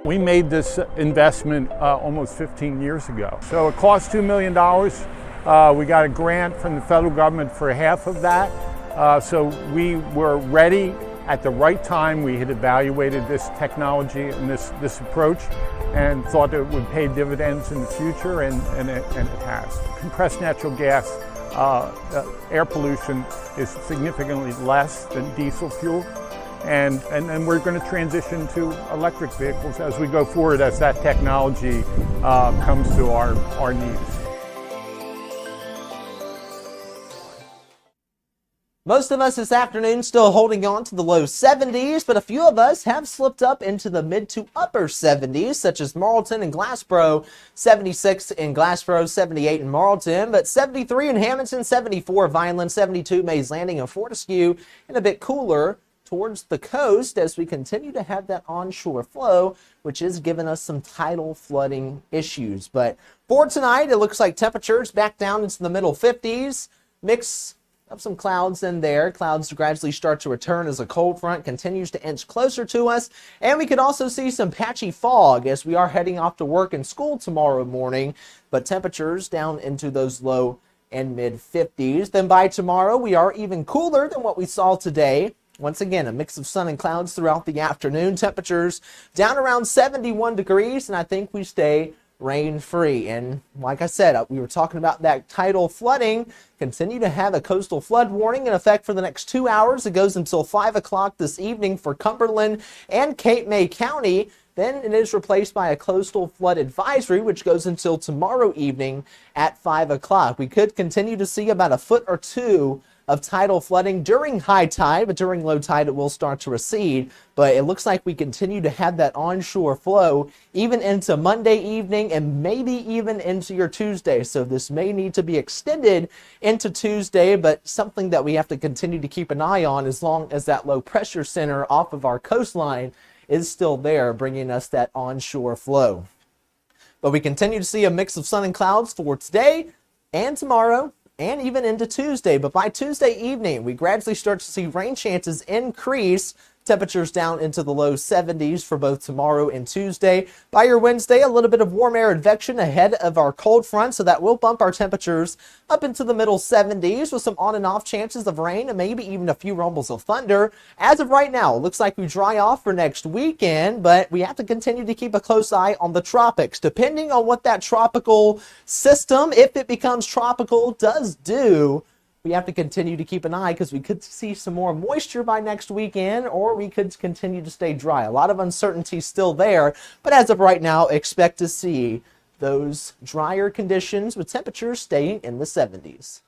We made this investment almost 15 years ago. So it cost $2 million. We got a grant from the federal government for half of that. So we were ready at the right time. We had evaluated this technology and this approach and thought that it would pay dividends in the future, and it has. Compressed natural gas air pollution is significantly less than diesel fuel. And we're going to transition to electric vehicles as we go forward, as that technology comes to our needs. Most of us this afternoon still holding on to the low 70s, but a few of us have slipped up into the mid to upper 70s, such as Marlton and Glassboro, 76 in Glassboro, 78 in Marlton, but 73 in Hamilton, 74 Vineland, 72 Mays Landing and Fortescue, and a bit cooler towards the coast as we continue to have that onshore flow, which is giving us some tidal flooding issues. But for tonight, it looks like temperatures back down into the middle 50s, mix of some clouds in there. Clouds gradually start to return as a cold front continues to inch closer to us, and we could also see some patchy fog as we are heading off to work and school tomorrow morning, but temperatures down into those low and mid 50s. Then by tomorrow, we are even cooler than what we saw today. Once again, a mix of sun and clouds throughout the afternoon. Temperatures down around 71 degrees, and I think we stay rain-free. And like I said, we were talking about that tidal flooding. Continue to have a coastal flood warning in effect for the next 2 hours. It goes until 5 o'clock this evening for Cumberland and Cape May County. Then it is replaced by a coastal flood advisory, which goes until tomorrow evening at 5 o'clock. We could continue to see about a foot or two of tidal flooding during high tide, but during low tide it will start to recede. But it looks like we continue to have that onshore flow even into Monday evening and maybe even into your Tuesday. So this may need to be extended into Tuesday, but something that we have to continue to keep an eye on as long as that low pressure center off of our coastline is still there, bringing us that onshore flow. But we continue to see a mix of sun and clouds for today and tomorrow, and even into Tuesday. But by Tuesday evening, we gradually start to see rain chances increase. Temperatures down into the low 70s for both tomorrow and Tuesday. By your Wednesday, a little bit of warm air advection ahead of our cold front, so that will bump our temperatures up into the middle 70s with some on and off chances of rain and maybe even a few rumbles of thunder. As of right now, it looks like we dry off for next weekend, but we have to continue to keep a close eye on the tropics. Depending on what that tropical system, if it becomes tropical, does do, we have to continue to keep an eye, because we could see some more moisture by next weekend, or we could continue to stay dry. A lot of uncertainty still there, but as of right now, expect to see those drier conditions with temperatures staying in the 70s.